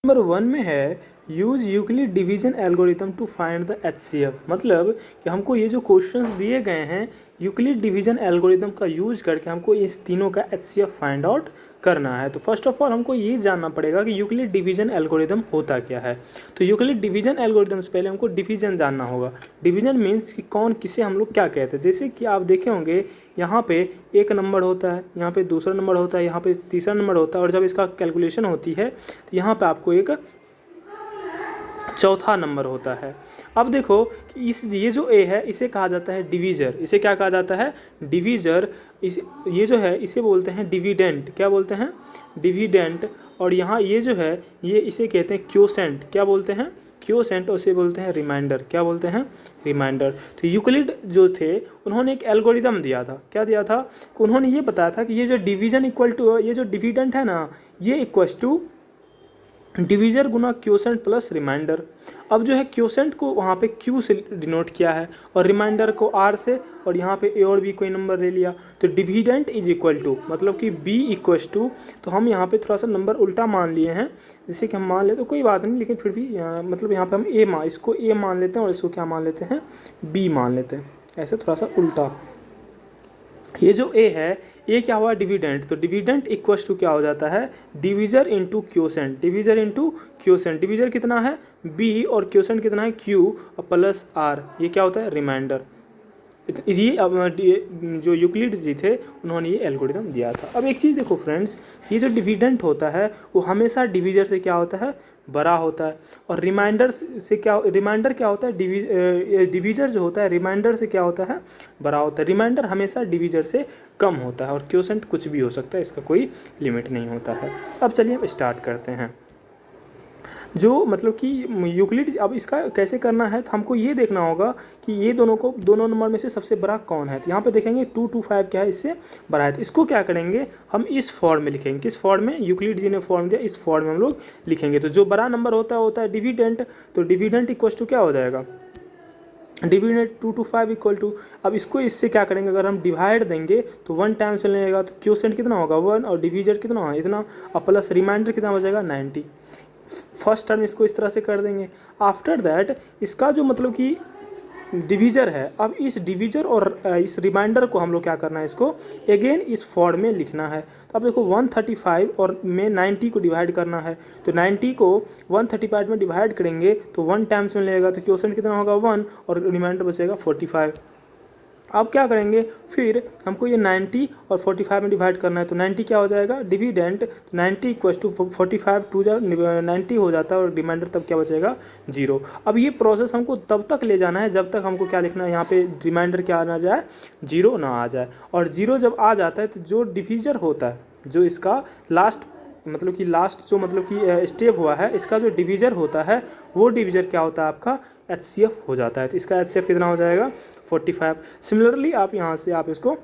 Number 1 में है use Euclid division algorithm to find the HCF. मतलब कि हमको ये जो क्वेश्चंस दिए गए हैं यूक्लिड डिवीजन एल्गोरिथम का यूज करके हमको इस तीनों का एचसीएफ फाइंड आउट करना है। तो फर्स्ट ऑफ ऑल हमको ये जानना पड़ेगा कि यूक्लिड डिवीजन एल्गोरिथम होता क्या है। तो यूक्लिड डिवीजन एल्गोरिथम से पहले हमको डिवीजन जानना होगा। डिवीजन मीन्स कि कौन किसे हम लोग क्या कहते हैं। जैसे कि आप देखे होंगे यहाँ पे एक नंबर होता है, यहाँ पे दूसरा नंबर होता है, यहाँ पे तीसरा नंबर होता है, और जब इसका कैलकुलेशन होती है तो यहाँ पे आपको एक चौथा नंबर होता है। अब देखो कि ये जो ए है इसे कहा जाता है डिवीज़र। इसे क्या कहा जाता है? डिवीज़र। इस ये जो है इसे बोलते हैं डिविडेंट। क्या बोलते हैं? डिविडेंट। और यहाँ ये जो है ये इसे कहते हैं क्वोशेंट। क्या बोलते हैं? क्वोशेंट। और इसे बोलते हैं रिमाइंडर। क्या बोलते हैं? रिमाइंडर। तो यूक्लिड जो थे उन्होंने एक एल्गोरिदम दिया था। क्या दिया था? कि उन्होंने ये बताया था कि ये जो डिवीजन इक्वल टू ये जो डिविडेंट है ना, ये इक्वल्स टू डिवीजर गुना क्वोशेंट प्लस रिमाइंडर। अब जो है क्वोशेंट को वहाँ पे क्यू से डिनोट किया है और रिमाइंडर को आर से, और यहाँ पे ए और बी कोई नंबर ले लिया। तो डिविडेंट इज इक्वल टू मतलब कि बी इक्वल्स टू, तो हम यहाँ पे थोड़ा सा नंबर उल्टा मान लिए हैं। जैसे कि हम मान लेते तो कोई बात नहीं, लेकिन फिर भी मतलब यहाँ पे हम इसको ए मान लेते हैं और इसको क्या मान लेते हैं? बी मान लेते हैं। ऐसे थोड़ा सा उल्टा। ये जो ए है ये क्या हुआ? डिविडेंट। तो डिविडेंट इक्वल्स टू क्या हो जाता है? Divisor into quotient. Divisor into quotient. Divisor कितना है? बी, और क्वोशेंट कितना है? क्यू और प्लस आर। ये क्या होता है? रिमाइंडर। ये अब जो यूक्लिड जी थे उन्होंने ये एल्गोरिथम दिया था। अब एक चीज़ देखो फ्रेंड्स, ये जो डिविडेंट होता है वो हमेशा डिवीजर से क्या होता है? बड़ा होता है। और रिमाइंडर से क्या, रिमाइंडर क्या होता है? डिवीजर जो होता है रिमाइंडर से क्या होता है? बड़ा होता है। रिमाइंडर हमेशा डिवीजर से कम होता है। और क्वोशेंट कुछ भी हो सकता है, इसका कोई लिमिट नहीं होता है। अब चलिए हम स्टार्ट करते हैं। जो मतलब कि यूक्लिड, अब इसका कैसे करना है तो हमको ये देखना होगा कि ये दोनों नंबर में से सबसे बड़ा कौन है। तो यहाँ पे देखेंगे 2 2 5 क्या है? इससे बड़ा है। तो इसको क्या करेंगे हम? इस फॉर्म में लिखेंगे। किस फॉर्म में? यूक्लिड जी ने फॉर्म दिया, इस फॉर्म में हम लोग लिखेंगे। तो जो बड़ा नंबर होता है डिविडेंट। तो डिविडेंट इक्वल टू क्या हो जाएगा? डिविडेंट 2 2 5 इक्वल टू, अब इसको इससे क्या करेंगे? अगर हम डिवाइड देंगे तो 1 टाइम से लेगा तो क्वोशेंट कितना होगा? 1, और डिवीजर कितना होगा? इतना, और प्लस रिमाइंडर कितना हो जाएगा? 90। फर्स्ट टर्म इसको इस तरह से कर देंगे। आफ्टर दैट इसका जो मतलब कि डिवीजर है, अब इस डिवीजर और इस रिमाइंडर को हम लोग क्या करना है? इसको अगेन इस फॉर्म में लिखना है। तो अब देखो 135 और में 90 को डिवाइड करना है। तो 90 को 135 में डिवाइड करेंगे तो 1 टाइम्स में लगेगा तो क्वोशेंट कितना होगा? 1, और रिमाइंडर बचेगा 45। अब क्या करेंगे? फिर हमको ये 90 और 45 में डिवाइड करना है। तो 90 क्या हो जाएगा? डिविडेंट। 90 इक्वल्स टू 45 टू 90 हो जाता है, और रिमाइंडर तब क्या बचेगा? 0। अब ये प्रोसेस हमको तब तक ले जाना है जब तक हमको क्या लिखना है यहाँ पे? रिमाइंडर क्या ना जाए? 0 ना आ जाए। और 0 जब आ जाता है तो जो डिवीजर होता है, जो इसका लास्ट मतलब कि लास्ट जो मतलब कि स्टेप हुआ है, इसका जो डिवीजर होता है वो डिवीजर क्या होता है? आपका एचसीएफ हो जाता है। तो इसका एचसीएफ कितना हो जाएगा? 45। सिमिलरली आप यहाँ से आप इसको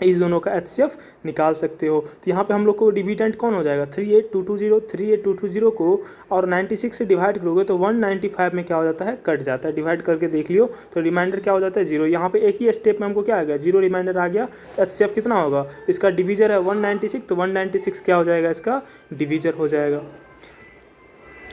इस दोनों का एचसीएफ निकाल सकते हो। तो यहाँ पे हम लोग को डिविडेंट कौन हो जाएगा? 38220। 38220 को और 96 से डिवाइड करोगे तो 195 में क्या हो जाता है? कट जाता है। डिवाइड करके देख लियो तो रिमाइंडर क्या हो जाता है? 0। यहाँ पे एक ही स्टेप में हमको क्या आ गया? 0 रिमाइंडर आ गया। एचसीएफ कितना होगा? इसका डिवीजर है 196, तो 196 क्या हो जाएगा? इसका डिवीजर हो जाएगा।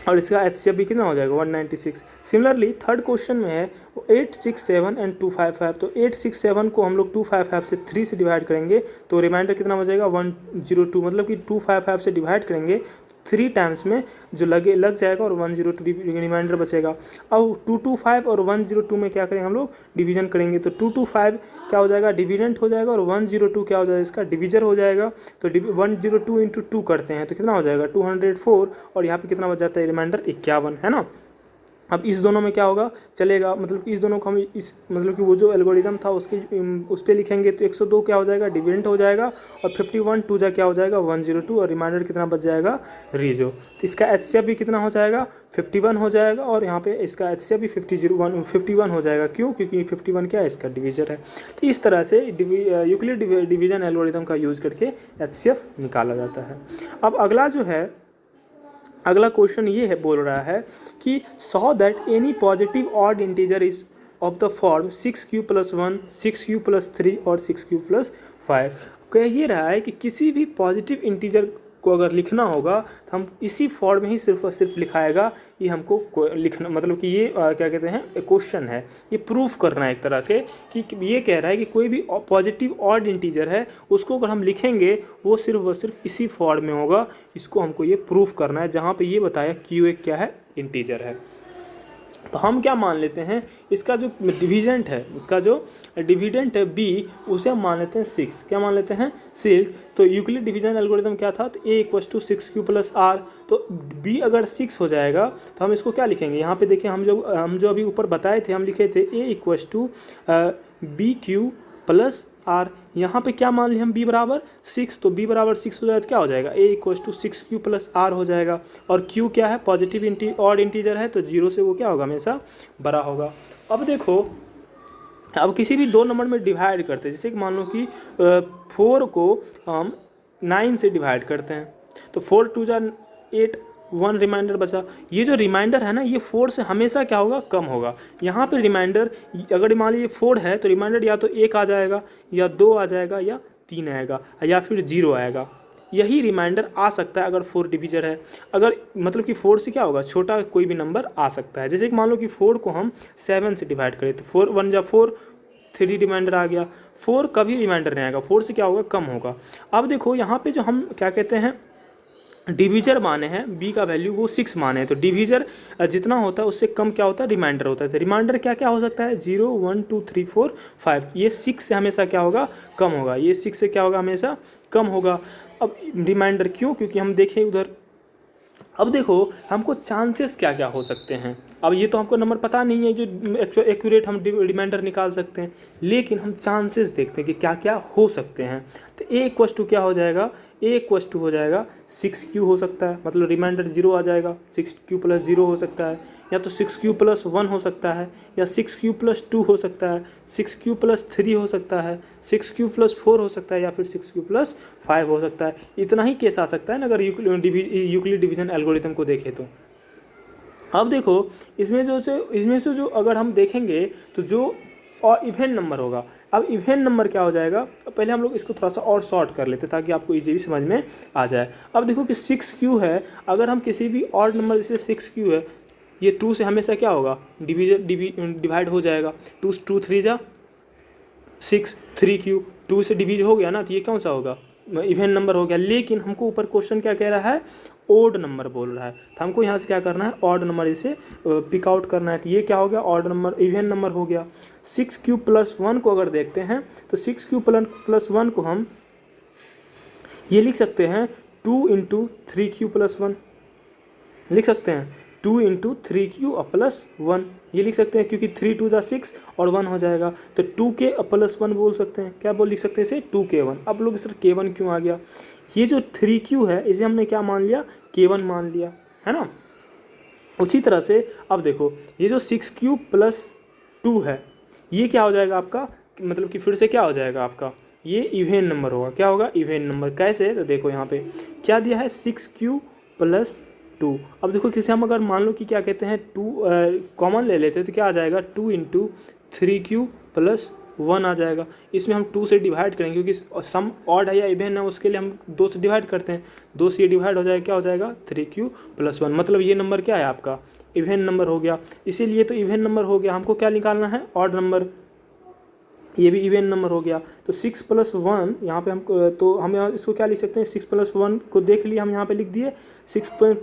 और इसका एचसीएफ भी कितना हो जाएगा? 196। सिमिलरली थर्ड क्वेश्चन में है 867 एंड 255। तो 867 को हम लोग 255 से 3 से डिवाइड करेंगे तो रिमाइंडर कितना हो जाएगा? 102। मतलब कि 255 से डिवाइड करेंगे 3 टाइम्स में जो लग जाएगा, और 102 रिमाइंडर बचेगा। अब 225 और 102 में क्या करेंगे हम लोग? डिवीजन करेंगे। तो 225 क्या हो जाएगा? डिविडेंट हो जाएगा, और 102 क्या हो जाएगा? इसका डिवीजर हो जाएगा। तो 102 इंटू 2 करते हैं तो कितना हो जाएगा? 204। और यहाँ पे कितना बच जाता है? रिमाइंडर 51, है ना। अब इस दोनों में क्या होगा? चलेगा, मतलब कि इस दोनों को हम इस मतलब कि वो जो एल्गोरिदम था उसके उस पर लिखेंगे तो 102 क्या हो जाएगा? डिविडेंट हो जाएगा, और 51 2 जा क्या हो जाएगा? 102, और रिमाइंडर कितना बच जाएगा? रीजो। तो इसका एचसीएफ भी कितना हो जाएगा? 51 हो जाएगा, और यहाँ पे इसका एचसीएफ भी 51 हो जाएगा। क्यों? क्योंकि 51 क्या है? इसका डिवीजर है। तो इस तरह से यूक्लिड डिवीजन एल्गोरिदम का यूज़ करके एचसीएफ निकाला जाता है। अब अगला क्वेश्चन ये है, बोल रहा है कि saw that any positive odd integer is of the form 6q + 1, 6q + 3 और 6q + 5। कह ये रहा है कि किसी भी पॉजिटिव इंटीजर को अगर लिखना होगा तो हम इसी फॉर्म में ही सिर्फ और सिर्फ लिखाएगा। ये हमको लिखना मतलब कि ये क्या कहते हैं, क्वेश्चन है, ये प्रूफ करना है एक तरह से कि ये कह रहा है कि कोई भी पॉजिटिव ऑड इंटीजर है उसको अगर हम लिखेंगे वो सिर्फ और सिर्फ इसी फॉर्म में होगा। इसको हमको ये प्रूफ करना है, जहाँ पे ये बताया क्यू एक क्या है, इंटीजर है। तो हम क्या मान लेते हैं, इसका जो डिविडेंट है, इसका जो डिविडेंट है b, उसे हम मान लेते हैं 6। क्या मान लेते हैं, 6। तो यूक्लिड डिवीजन एल्गोरिथम क्या था, तो a = 6q + r। तो b अगर 6 हो जाएगा तो हम इसको क्या लिखेंगे, यहाँ पे देखिए हम जो अभी ऊपर बताए थे, हम लिखे थे a = bq + r। यहाँ पे क्या मान लिया हम, b बराबर 6, तो b बराबर 6 हो जाएगा तो क्या हो जाएगा, a = 6q + r हो जाएगा। और q क्या है, पॉजिटिव ऑड इंटीजर है, तो 0 से वो क्या होगा, हमेशा बड़ा होगा। अब देखो, अब किसी भी दो नंबर में डिवाइड करते हैं, जैसे कि मान लो कि 4 को हम 9 से डिवाइड करते हैं, तो 4 × 2 = 8, 1 रिमाइंडर बचा। ये जो रिमाइंडर है ना, ये 4 से हमेशा क्या होगा, कम होगा। यहाँ पे रिमाइंडर अगर मान लीजिए 4 है तो रिमाइंडर या तो 1 आ जाएगा, या 2 आ जाएगा, या 3 आएगा, या फिर 0 आएगा। यही रिमाइंडर आ सकता है अगर 4 डिविजर है। अगर मतलब कि 4 से क्या होगा, छोटा कोई भी नंबर आ सकता है। जैसे कि मान लो कि 4 को हम 7 से डिवाइड करें तो 4 × 1 = 4, 3 रिमाइंडर आ गया। 4 कभी रिमाइंडर नहीं आएगा, 4 से क्या होगा, कम होगा। अब देखो यहाँ पे जो हम क्या कहते हैं, डिवीजर माने हैं, b का वैल्यू वो 6 माने हैं, तो डिवीजर जितना होता है उससे कम क्या होता है, रिमाइंडर होता है। तो रिमाइंडर क्या क्या हो सकता है, 0, 1, 2, 3, 4, 5। ये 6 से हमेशा क्या होगा, कम होगा। ये 6 से क्या होगा, हमेशा कम होगा। अब रिमाइंडर क्यों, क्योंकि हम देखें उधर, अब देखो हमको चांसेस क्या क्या हो सकते हैं। अब ये तो हमको नंबर पता नहीं है जो एक्यूरेट हम रिमाइंडर निकाल सकते हैं, लेकिन हम चांसेस देखते हैं कि क्या क्या हो सकते हैं। तो a = क्या हो जाएगा, a = हो जाएगा 6q हो सकता है, मतलब रिमाइंडर 0 आ जाएगा, 6q + 0 हो सकता है, या तो 6q + 1 हो सकता है, या 6q + 2 हो सकता है, 6q + 3 हो सकता है, 6q + 4 हो सकता है, या फिर 6q + 5 हो सकता है। इतना ही केस आ सकता है ना अगर यूक्लिड डिवीजन एल्गोरिथम को देखें तो। अब देखो इसमें से जो अगर हम देखेंगे तो जो और इवेंट नंबर होगा। अब इवेंट नंबर क्या हो जाएगा, पहले हम लोग इसको थोड़ा सा और शॉर्ट कर लेते ताकि आपको इजीली समझ में आ जाए। अब देखो कि 6q है, अगर हम किसी भी ऑड नंबर जैसे 6q है, ये 2 से हमेशा क्या होगा, डिवाइड हो जाएगा। 2 × 3 = 6, 3q 2 से डिवाइड हो गया ना, तो ये कौन सा होगा, इवेंट नंबर हो गया। लेकिन हमको ऊपर क्वेश्चन क्या कह रहा है, ओड नंबर बोल रहा है, तो हमको यहाँ से क्या करना है, ऑड नंबर इसे पिक आउट करना है। तो ये क्या हो गया, ऑड नंबर, इवेंट नंबर हो गया। 6q + 1 को अगर देखते हैं तो 6q + 1 को हम ये लिख सकते हैं 2 × 3q + 1 लिख सकते हैं, 2 × 3q + 1 ये लिख सकते हैं, क्योंकि 3 × 2 = 6 और 1 हो जाएगा, तो 2k + 1 बोल सकते हैं। क्या लिख सकते हैं इसे, 2k1। अब लोग सर k1 क्यों आ गया, ये जो 3q है इसे हमने क्या मान लिया, k1 मान लिया, है ना। उसी तरह से अब देखो ये जो 6q + 2 है, ये क्या हो जाएगा आपका, मतलब कि फिर से क्या हो जाएगा आपका, ये इवेंट नंबर होगा। क्या होगा, इवेंट नंबर। कैसे, तो देखो यहाँ पे क्या दिया है, 6q + 2। अब देखो किसे हम अगर मान लो कि क्या कहते हैं 2 कॉमन ले लेते हैं तो क्या आ जाएगा, 2 × 3q + 1 आ जाएगा। इसमें हम 2 से डिवाइड करेंगे क्योंकि सम ऑड है या इवेन है, उसके लिए हम 2 से डिवाइड करते हैं। 2 से ये डिवाइड हो जाएगा, क्या हो जाएगा, 3q + 1। मतलब ये नंबर क्या है आपका, इवेंट नंबर हो गया। इसीलिए तो इवेंट नंबर हो गया। हमको क्या निकालना है, ऑड नंबर, ये भी इवेंट नंबर हो गया। तो 6 + 1 यहाँ पे हम, तो हम यहाँ इसको क्या लिख सकते हैं, 6 + 1 को देख लिए हम यहाँ पे लिख दिए। 6q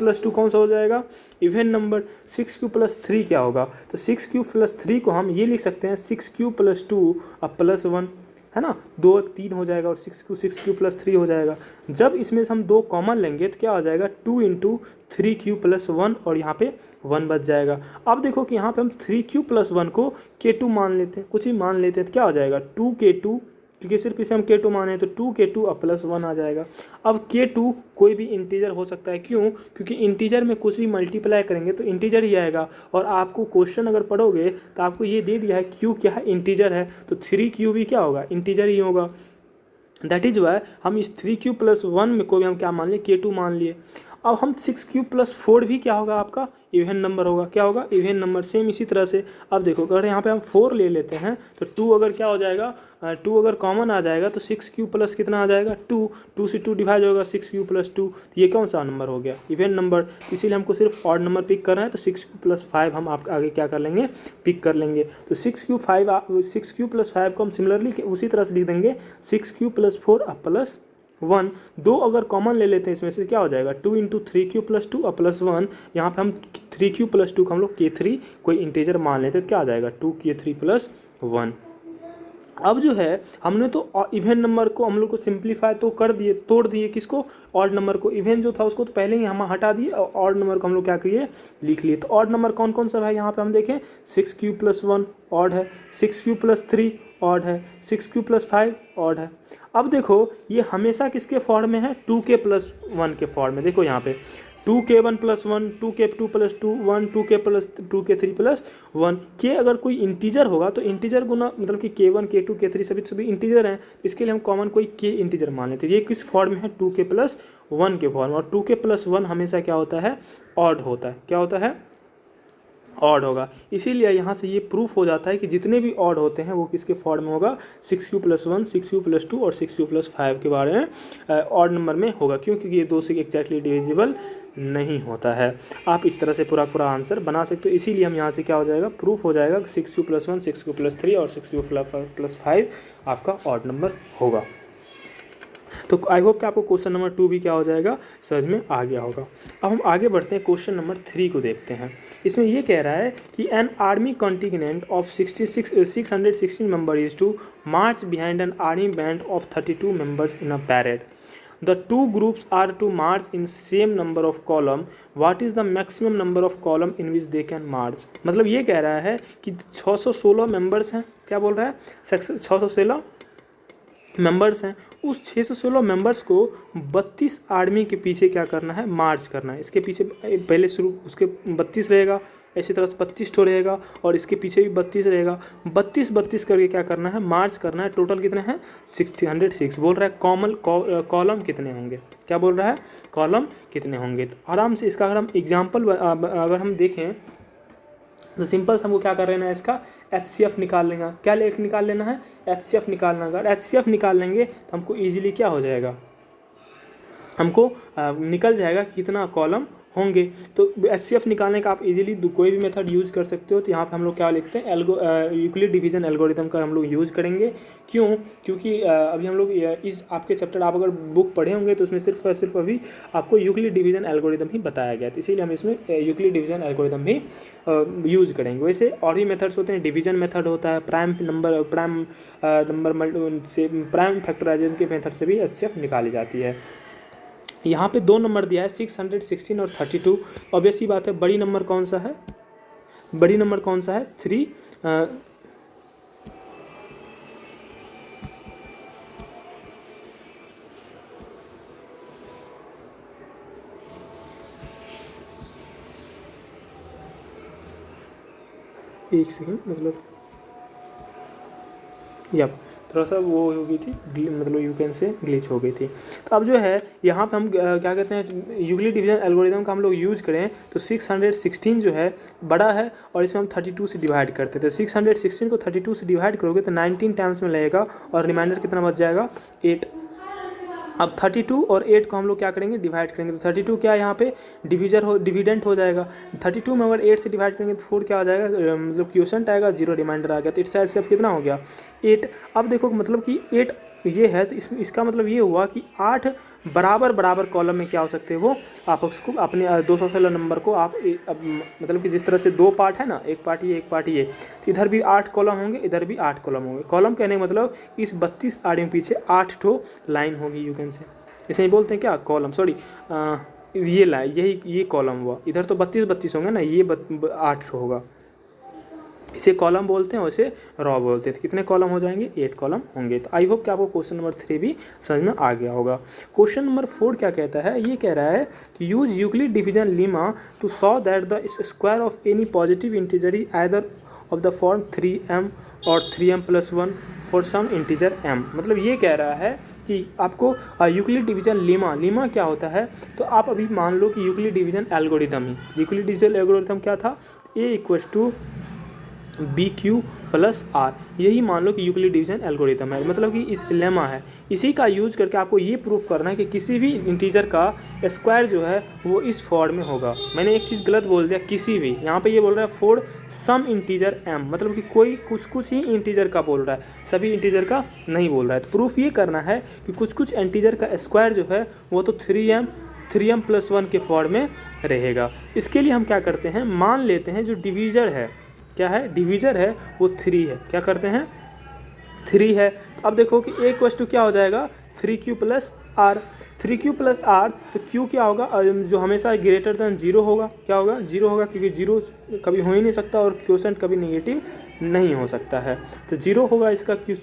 + 2 कौन सा हो जाएगा, इवेंट नंबर। 6q + 3 क्या होगा, तो 6q + 3 को हम ये लिख सकते हैं 6q + 2 + 1, है ना, 2 3 हो जाएगा और 6q + 3 हो जाएगा। जब इसमें से हम 2 कॉमन लेंगे तो क्या हो जाएगा, 2 × 3q + 1 और यहाँ पे 1 बच जाएगा। अब देखो कि यहाँ पे हम 3q + 1 को k2 मान लेते हैं, कुछ ही मान लेते हैं, तो क्या हो जाएगा, 2k2, क्योंकि सिर्फ इसे हम k2 माने हैं, तो 2k2 + 1 आ जाएगा। अब k2 कोई भी इंटीजर हो सकता है, क्यों, क्योंकि इंटीजर में कुछ भी मल्टीप्लाई करेंगे तो इंटीजर ही आएगा। और आपको क्वेश्चन अगर पढ़ोगे तो आपको ये दे दिया है q क्या है, इंटीजर है, तो 3q भी क्या होगा, इंटीजर ही होगा। दैट इज वाई हम इस 3q + 1 में को भी हम क्या मान लिए, k2 मान लिए। अब हम 6³+4 भी क्या होगा आपका इवन नंबर होगा, क्या होगा इवन नंबर। सेम इसी तरह से अब देखो अगर यहाँ पे हम 4 ले लेते हैं तो 2 अगर क्या हो जाएगा, 2 अगर कॉमन आ जाएगा तो 6³ कितना आ जाएगा 2, 2 से 2 डिवाइड होगा 6³+2, तो ये कौन सा नंबर हो गया इवन नंबर। इसीलिए हमको सिर्फ ऑड नंबर पिक करना है, तो 6³ + 5 हम आप आगे क्या कर लेंगे पिक कर लेंगे। तो 6³+5 को हम सिमिलरली उसी तरह से लिख देंगे 6³+4 +1। 2 अगर कॉमन ले लेते हैं इसमें से क्या हो जाएगा 2 × 3³+2 +1। यहाँ पे हम 3³+2 को हम लोग K3 कोई इंटीजर मान लेते हैं तो क्या आ जाएगा 2K3+1। अब जो है हमने तो इवन नंबर को हम लोग को सिंप्लीफाई तो कर दिए, तोड़ दिए किसको ऑड नंबर को। इवन जो था उसको तो पहले ही हम हटा दिए और ऑड नंबर को हम लोग क्या किए लिख लिए। तो ऑड नंबर कौन कौन सा है यहाँ पे हम देखें 6³+1 ऑड है, 6³+3 ऑड है, 6³+5 ऑड है। अब देखो ये हमेशा किसके फॉर्म में है 2K+1 के फॉर्म में। देखो यहाँ पे 2K1+1 2K2+2 1 2K3+1 के अगर कोई इंटीजर होगा तो इंटीजर गुना मतलब कि K1 K2 K3 सभी इंटीजर हैं, इसके लिए हम कॉमन कोई K इंटीजर मान लेते हैं। ये किस फॉर्म में है 2K+1 के फॉर्म, और 2K+1 हमेशा क्या होता है ऑड होता है, क्या होता है ऑड होगा। इसीलिए यहाँ से ये प्रूफ हो जाता है कि जितने भी ऑड होते हैं वो किसके फॉर्म में होगा 6Q+1 6Q+2 और 6Q+5 के बारे में ऑड नंबर में होगा। क्यों, क्योंकि ये 2 से एग्जैक्टली डिविजिबल नहीं होता है। आप इस तरह से पूरा आंसर बना सकते हो। इसीलिए हम यहाँ से क्या हो जाएगा प्रूफ हो जाएगा 6Q+1 6Q+3 और 6Q+5 आपका ऑड नंबर होगा। तो आई होप कि आपको क्वेश्चन नंबर 2 भी क्या हो जाएगा समझ में आ गया होगा। अब हम आगे बढ़ते हैं, क्वेश्चन नंबर 3 को देखते हैं। इसमें ये कह रहा है कि an army contingent of 616 member is to march behind an army band of 32 members in a parade. The two groups are to march in same number of column. What is the maximum number of column in which they can march? मतलब ये कह रहा है कि 616 members हैं, क्या बोल रहा है 616 मेंबर्स हैं, उस 616 मेंबर्स को 32 आर्मी के पीछे क्या करना है मार्च करना है। इसके पीछे पहले शुरू उसके 32 रहेगा, इसी तरह से 25 ठो रहेगा और इसके पीछे भी 32 रहेगा। 32 करके क्या करना है मार्च करना है। टोटल कितने हैं 606। बोल रहा है कॉलम कितने होंगे, क्या बोल रहा है कॉलम कितने होंगे। तो आराम से इसका अगर हम एग्जाम्पल अगर हम देखें तो सिंपल से हमको क्या कर लेना है इसका HCF निकाल लेना। क्या निकाल लेना है HCF निकालना। अगर HCF निकाल लेंगे तो हमको ईजिली क्या हो जाएगा, हमको निकल जाएगा कितना कॉलम होंगे। तो HCF निकालने का आप इजीली कोई भी मेथड यूज़ कर सकते हो। तो यहाँ पे हम लोग क्या लिखते हैं यूक्लिड डिवीजन एल्गोरिथम का हम लोग यूज़ करेंगे। क्यों, क्योंकि अभी हम लोग इस आपके चैप्टर आप अगर बुक पढ़े होंगे तो उसमें सिर्फ अभी आपको यूक्लिड डिवीजन एल्गोरिथम ही बताया गया था, इसीलिए हम इसमें यूक्लिड डिवीजन एल्गोरिथम भी यूज़ करेंगे। वैसे और भी मेथड्स होते हैं, डिवीजन मेथड होता है, प्राइम नंबर से प्राइम फैक्टराइजेशन के मेथड से भी HCF निकाली जाती है। यहाँ पे 2 नंबर दिया है 616 और 32। ऑब्वियस ही बात है बड़ी नंबर कौन सा है, बड़ी नंबर कौन सा है 3। एक सेकेंड मतलब यप थोड़ा सा वो हो गई थी मतलब यू कैन से ग्लिच हो गई थी। तो अब जो है यहाँ पे हम क्या कहते हैं यूक्लिड डिवीजन एल्गोरिथम का हम लोग यूज़ करें तो 616 जो है बड़ा है और इसमें हम 32 से डिवाइड करते थे। 616 को 32 से डिवाइड करोगे तो 19 टाइम्स में लगेगा और रिमाइंडर कितना बच जाएगा 8। अब 32 और 8 को हम लोग क्या करेंगे डिवाइड करेंगे तो 32 क्या यहाँ पे डिविडेंट हो जाएगा। 32 में अगर 8 से डिवाइड करेंगे तो 4 क्या आ जाएगा मतलब क्वोशंट आएगा, 0 रिमाइंडर आ गया। तो इस साइड से अब कितना हो गया 8। अब देखो मतलब कि 8 ये है तो इसका मतलब ये हुआ कि 8 बराबर कॉलम में क्या हो सकते हैं वो आप उसको अपने 216 नंबर को आप मतलब कि जिस तरह से 2 पार्ट है ना, एक पार्ट ये एक पार्ट ये, तो इधर भी 8 कॉलम होंगे इधर भी 8 कॉलम होंगे। कॉलम कहने का मतलब इस 32 आर्मी में पीछे 8 ठो लाइन होगी, यू कैन से इसे ही बोलते हैं क्या कॉलम, सॉरी ये लाइन ये कॉलम हुआ। इधर तो 32 होंगे ना, ये 8 होगा, इसे कॉलम बोलते हैं वैसे रॉ बोलते हैं। तो कितने कॉलम हो जाएंगे 8 कॉलम होंगे। तो आई होप कि आपको क्वेश्चन नंबर 3 भी समझ में आ गया होगा। क्वेश्चन नंबर 4 क्या कहता है, ये कह रहा है कि use Euclid division lemma to show that the square of any positive integer is either of the form 3m और 3m+1 for some integer m। मतलब ये कह रहा है कि आपको यूक्लिड डिवीजन लेमा क्या होता है, तो आप अभी मान लो कि यूक्लिड डिवीजन एल्गोरिथम ही, यूक्लिड डिवीजन एल्गोरिथम क्या था, A equals to B Q plus R, यही मान लो कि यूक्लिड डिवीजन एल्गोरिथम है, मतलब कि इस लेमा है। इसी का यूज करके आपको ये प्रूफ करना है कि किसी भी इंटीजर का स्क्वायर जो है वो इस फॉर्म में होगा। मैंने एक चीज़ गलत बोल दिया, किसी भी, यहाँ पे ये बोल रहा है फॉर सम इंटीजर m, मतलब कि कोई कुछ ही इंटीजर का बोल रहा है, सभी इंटीजर का नहीं बोल रहा है। तो प्रूफ ये करना है कि कुछ इंटीजर का स्क्वायर जो है वो तो 3m प्लस 1 के फॉर्म में रहेगा। इसके लिए हम क्या करते हैं, मान लेते हैं जो डिवीजर है, क्या है, डिवीजर है वो 3 है, क्या करते हैं 3 है। तो अब देखो कि a इक्वल्स टू क्या हो जाएगा 3q plus R, 3q plus R, तो q क्या होगा, जो हमेशा ग्रेटर देन 0 होगा, क्या होगा 0 होगा, क्योंकि 0 कभी हो ही नहीं सकता और क्वोशेंट कभी नेगेटिव नहीं हो सकता है, तो 0 होगा इसका, q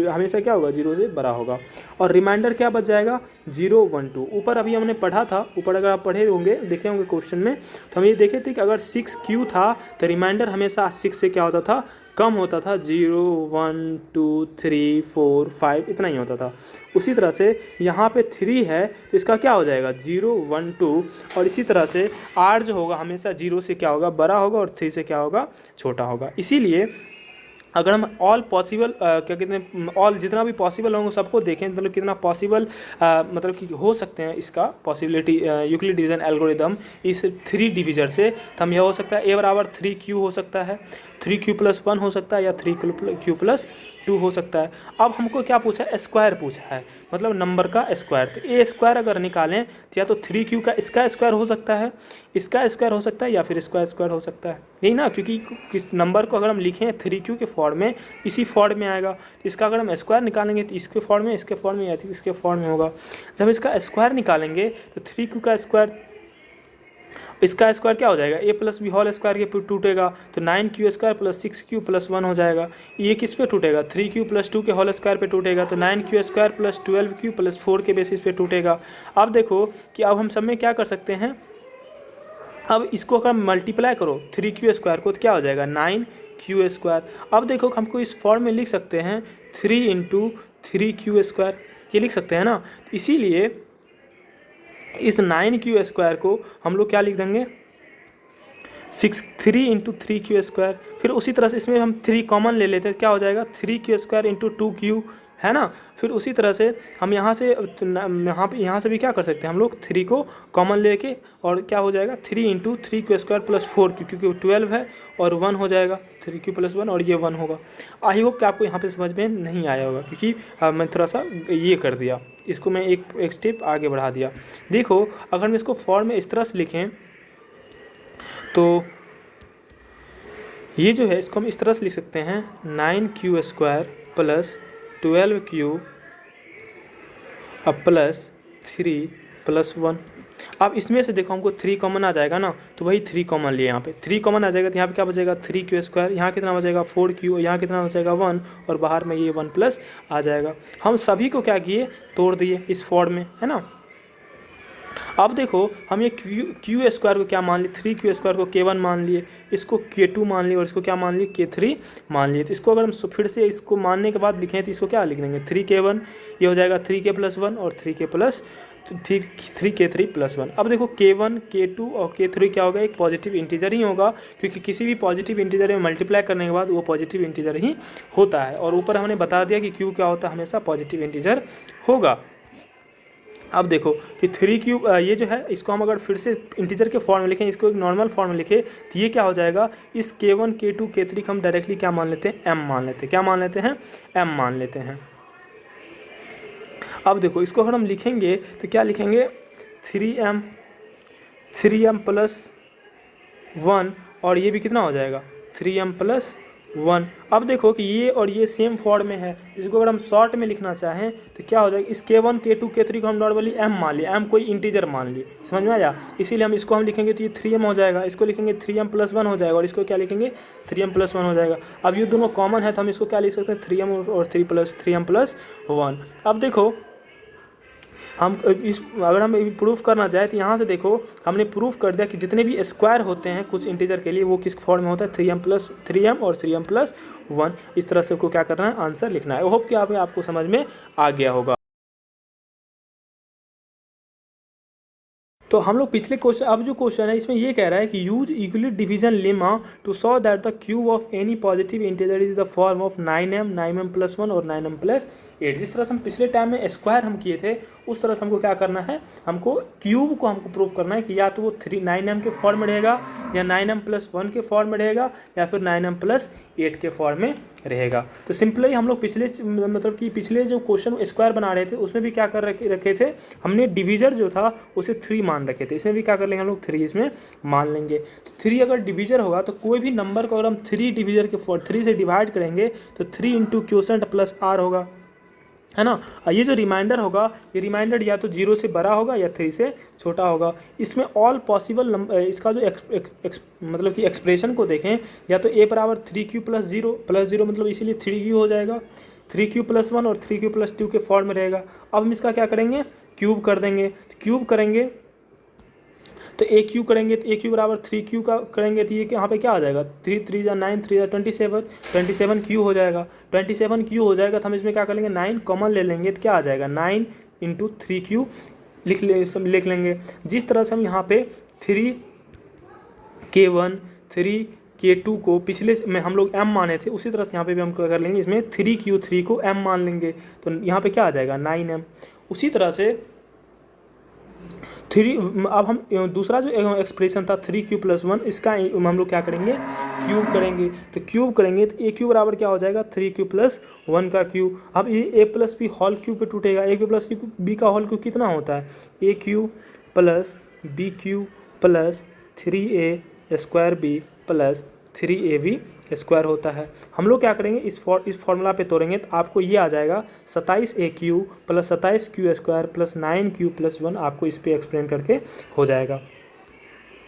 हमेशा क्या होगा 0 से बड़ा होगा। और रिमाइंडर क्या बच जाएगा 0 1 2। ऊपर अभी हमने पढ़ा था, ऊपर अगर आप पढ़े होंगे देखे होंगे क्वेश्चन में, तो हम ये देखे थे कि अगर 6q था तो रिमाइंडर हमेशा 6 से क्या होता था, कम होता था, 0 1 2 3 4 5 इतना ही होता था। उसी तरह से यहाँ पे 3 है तो इसका क्या हो जाएगा 0 1 2, और इसी तरह से r जो होगा हमेशा 0 से क्या होगा बड़ा होगा और 3 से क्या होगा छोटा होगा। इसीलिए अगर हम ऑल पॉसिबल क्या कहते हैं, ऑल जितना भी पॉसिबल होंगे सबको देखें, मतलब कितना पॉसिबल मतलब कि हो सकते हैं इसका पॉसिबिलिटी यूक्लिड डिवीजन एल्गोरिदम इस 3 डिवीजर से, तो हम यह हो सकता है a बराबर 3q हो सकता है, 3q प्लस 1 हो सकता है, या 3q प्लस 2 हो सकता है। अब हमको क्या पूछा है, स्क्वायर पूछा है, मतलब नंबर का स्क्वायर। तो ए स्क्वायर अगर निकालें तो या तो 3q का इसका स्क्वायर हो सकता है, इसका स्क्वायर हो सकता है, या फिर इसका स्क्वायर हो सकता है, यही ना, क्योंकि किस नंबर को अगर हम लिखें 3q के फॉर्म में, इसी फॉर्म में आएगा। तो इसका अगर हम स्क्वायर निकालेंगे तो इसके फॉर्म में, इसके फॉर्म में, या इसके फॉर्म में होगा। जब इसका स्क्वायर निकालेंगे तो 3q का स्क्वायर, इसका स्क्वायर क्या हो जाएगा, a plus B whole square के टूटेगा तो 9q square plus 6q plus 1 हो जाएगा। ये किस पे टूटेगा, 3q प्लस 2 के होल स्क्वायर पे टूटेगा, तो 9q square plus 12q plus 4 के बेसिस पे टूटेगा। अब देखो कि अब हम सब में क्या कर सकते हैं, अब इसको अगर मल्टीप्लाई करो 3q स्क्वायर को तो क्या हो जाएगा 9q स्क्वायर। अब देखो हमको इस फॉर्म में लिख सकते हैं 3 इंटू 3q स्क्वायर, ये लिख सकते हैं ना। इसीलिए इस 9q स्क्वायर को हम लोग क्या लिख देंगे 3 इंटू 3q स्क्वायर। फिर उसी तरह से इसमें हम 3 कॉमन ले लेते हैं, क्या हो जाएगा 3q स्क्वायर इंटू 2q, है ना। फिर उसी तरह से हम यहाँ से यहाँ से भी क्या कर सकते हैं हम लोग 3 को कॉमन लेके, और क्या हो जाएगा 3 into 3q square plus 4q, क्योंकि 12 है और 1 हो जाएगा, 3q प्लस 1 और ये 1 होगा। आई होप कि आपको यहाँ पे समझ में नहीं आया होगा, क्योंकि मैं थोड़ा सा ये कर दिया, इसको मैं एक स्टेप आगे बढ़ा दिया। देखो अगर हम इसको फॉर्म में इस तरह से लिखें तो ये जो है इसको हम इस तरह से लिख सकते हैं 9q स्क्वायर प्लस 12q अब प्लस 3 प्लस 1। अब इसमें से देखो हमको 3 कॉमन आ जाएगा ना, तो वही 3 कॉमन लिए, यहाँ पे 3 कॉमन आ जाएगा तो यहाँ पे क्या बचेगा 3q स्क्वायर, यहाँ कितना बचेगा 4q, यहाँ कितना बचेगा 1, और बाहर में ये 1 प्लस आ जाएगा। हम सभी को क्या किए तोड़ दिए इस फॉर्म में, है ना। अब देखो हम ये क्यू स्क्वायर को क्या मान लिए 3q स्क्वायर को k1 मान लिए, इसको k2 मान लिए, और इसको क्या मान लिए k3 मान लिए। तो इसको अगर हम फिर से इसको मानने के बाद लिखें तो इसको क्या लिख देंगे 3k1, ये हो जाएगा 3k प्लस 1 और 3k प्लस 3k3 प्लस 1। अब देखो k1 k2 और k3 क्या होगा, एक पॉजिटिव इंटीजर ही होगा, क्योंकि किसी भी पॉजिटिव इंटीजर में मल्टीप्लाई करने के बाद वो पॉजिटिव इंटीजर ही होता है। और ऊपर हमने बता दिया कि q क्या होता है, हमेशा पॉजिटिव इंटीजर होगा। अब देखो कि 3q ये जो है इसको हम अगर फिर से इंटीजर के फॉर्म में लिखें, इसको एक नॉर्मल फॉर्म में लिखें तो ये क्या हो जाएगा, इस k1 k2 k3 को हम डायरेक्टली क्या मान लेते हैं m मान लेते हैं, क्या मान लेते हैं m मान लेते हैं। अब देखो इसको अगर हम लिखेंगे तो क्या लिखेंगे 3m प्लस 1, और ये भी कितना हो जाएगा 3m प्लस 1। अब देखो कि ये और ये सेम फॉर्म में है, इसको अगर हम शॉर्ट में लिखना चाहें तो क्या हो जाएगा, इस k1 k2 k3 को हम नॉर्मली m मान लिए, m कोई इंटीजर मान लिए, समझ में आया। इसीलिए हम इसको हम लिखेंगे तो ये 3m हो जाएगा, इसको लिखेंगे 3m प्लस 1 हो जाएगा, और इसको क्या लिखेंगे 3m प्लस 1 हो जाएगा। अब ये दोनों कॉमन है तो हम इसको क्या लिख सकते हैं 3m और 3m प्लस 1। अब देखो हम अगर हम प्रूफ करना चाहें तो यहाँ से देखो हमने प्रूफ कर दिया कि जितने भी स्क्वायर होते हैं कुछ इंटीजर के लिए वो किस फॉर्म में होता है 3m और 3m प्लस 1। इस तरह से को क्या करना है आंसर लिखना है। आई होप कि आपको समझ में आ गया होगा। तो हम लोग पिछले क्वेश्चन, अब जो क्वेश्चन है इसमें ये कह रहा है कि use Euclid division lemma to show that the cube of any positive integer is the form of 9m+1 और 9m+8। जिस तरह से हम पिछले टाइम में स्क्वायर हम किए थे उस तरह से हमको क्या करना है, हमको क्यूब को हमको प्रूव करना है कि या तो वो 9m के फॉर्म में रहेगा या 9m+1 के फॉर्म में रहेगा या फिर 9m+8 के फॉर्म में रहेगा। तो सिंपली हम लोग पिछले मतलब कि पिछले जो क्वेश्चन स्क्वायर बना रहे थे उसमें भी क्या कर रखे थे, हमने डिवीजर जो था उसे 3 मान रखे थे। इसमें भी क्या कर लेंगे हम लोग 3 इसमें मान लेंगे। तो 3 अगर डिवीजर होगा तो कोई भी नंबर को अगर हम 3 डिवीजर के 3 से डिवाइड करेंगे तो 3 × क्वोशंट प्लस r होगा, है ना। ये जो रिमाइंडर होगा ये रिमाइंडर या तो 0 से बड़ा होगा या 3 से छोटा होगा। इसमें ऑल पॉसिबल नंबर, इसका जो मतलब कि एक्सप्रेशन को देखें, या तो a बराबर 3q + 0 मतलब इसीलिए 3q हो जाएगा, 3q + 1 और 3q + 2 के फॉर्म में रहेगा। अब हम इसका क्या करेंगे, क्यूब कर देंगे। तो क्यूब करेंगे तो a क्यू करेंगे तो a क्यू बराबर 3q का करेंगे तो ये यहाँ पे क्या आ जाएगा, 3 3 × 9 3 × 27 क्यू हो जाएगा। 27 क्यू हो जाएगा तो हम इसमें क्या कर लेंगे, 9 कॉमन ले लेंगे तो क्या आ जाएगा, 9 × 3q लिख लेंगे। जिस तरह से हम यहाँ पे 3k1 3k2 को पिछले में हम लोग m माने थे उसी तरह से यहाँ पे भी हम क्या कर लेंगे, इसमें 3q3 को m मान लेंगे तो यहाँ पे क्या आ जाएगा 9m। उसी तरह से 3, अब हम दूसरा जो एक्सप्रेशन था 3q + 1 इसका हम लोग क्या करेंगे, क्यूब करेंगे। तो क्यूब करेंगे तो a क्यू बराबर क्या हो जाएगा, 3q + 1 का क्यूब। अब ये a + b होल क्यूब पे टूटेगा। a क्यू + b का होल क्यूब कितना होता है, a Q + b Q + 3a² b + 3ab² होता है। हम लोग क्या करेंगे, इस फॉर्मूला पे तोड़ेंगे तो आपको ये आ जाएगा 27a³ + 27q² + 9q + 1। आपको इस पे एक्सप्लेन करके हो जाएगा।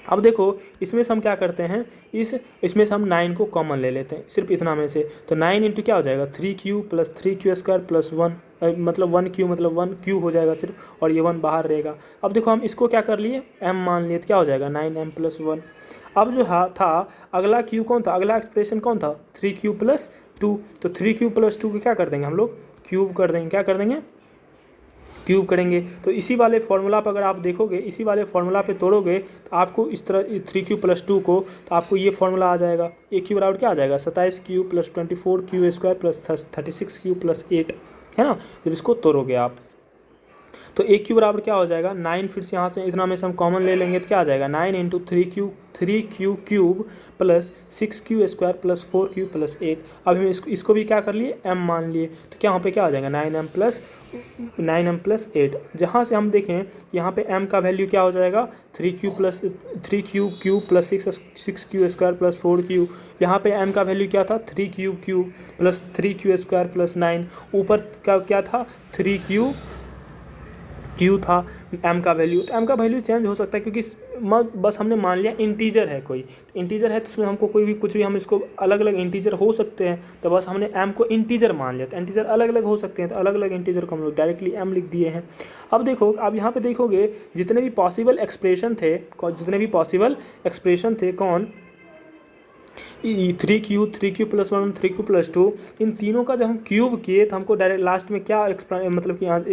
अब देखो इसमें से हम क्या करते हैं, इसमें से हम 9 को कॉमन ले लेते हैं सिर्फ इतना में से। तो 9 × क्या हो जाएगा, 3q + 3q² + 1 मतलब 1q मतलब 1q हो जाएगा सिर्फ, और ये 1 बाहर रहेगा। अब देखो हम इसको क्या कर लिए, m मान लिए तो क्या हो जाएगा 9m+1। अब जो था अगला q कौन था, अगला एक्सप्रेशन कौन था, 3q + 2। तो 3q + 2 को क्या कर देंगे हम लोग, क्यूब कर देंगे। क्या कर देंगे, क्यूब करेंगे। तो इसी वाले फार्मूला पर अगर आप देखोगे, इसी वाले फार्मूला पे तोड़ोगे तो आपको इस तरह 3q + 2 को, तो आपको ये फार्मूला आ जाएगा, a क्यू बराबर क्या आ जाएगा 27q + 24q² + 36q + 8, है ना। जब इसको तोड़ोगे आप तो a क्यू बराबर क्या हो जाएगा 9, फिर से यहाँ से इतना में से हम कॉमन ले लेंगे तो क्या आ जाएगा 9 × 3q + 6q² + 4q + 8। अब हम इसको भी क्या कर लिए, m मान लिए तो क्या यहाँ पे क्या आ जाएगा 9m+8। जहाँ से हम देखें यहाँ पे m का वैल्यू क्या हो जाएगा 3q + 6q² + 4q। यहाँ पे m का वैल्यू क्या था 3q³ + 3q² + 9। ऊपर का क्या था 3q था m का वैल्यू। तो m का वैल्यू चेंज हो सकता है क्योंकि बस हमने मान लिया इंटीजर है, कोई इंटीजर है तो उसमें हमको कोई भी कुछ भी हम इसको अलग अलग इंटीजर हो सकते हैं, तो बस हमने m को इंटीजर मान लिया। तो इंटीजर अलग अलग हो सकते हैं तो अलग अलग इंटीजर को हम लोग डायरेक्टली m लिख दिए हैं। अब देखो, अब यहाँ पे देखोगे जितने भी पॉसिबल एक्सप्रेशन थे कौन, 3q + 1 3q + 2, इन तीनों का जब हम क्यूब किए तो हमको डायरेक्ट लास्ट में क्या मतलब कि यहाँ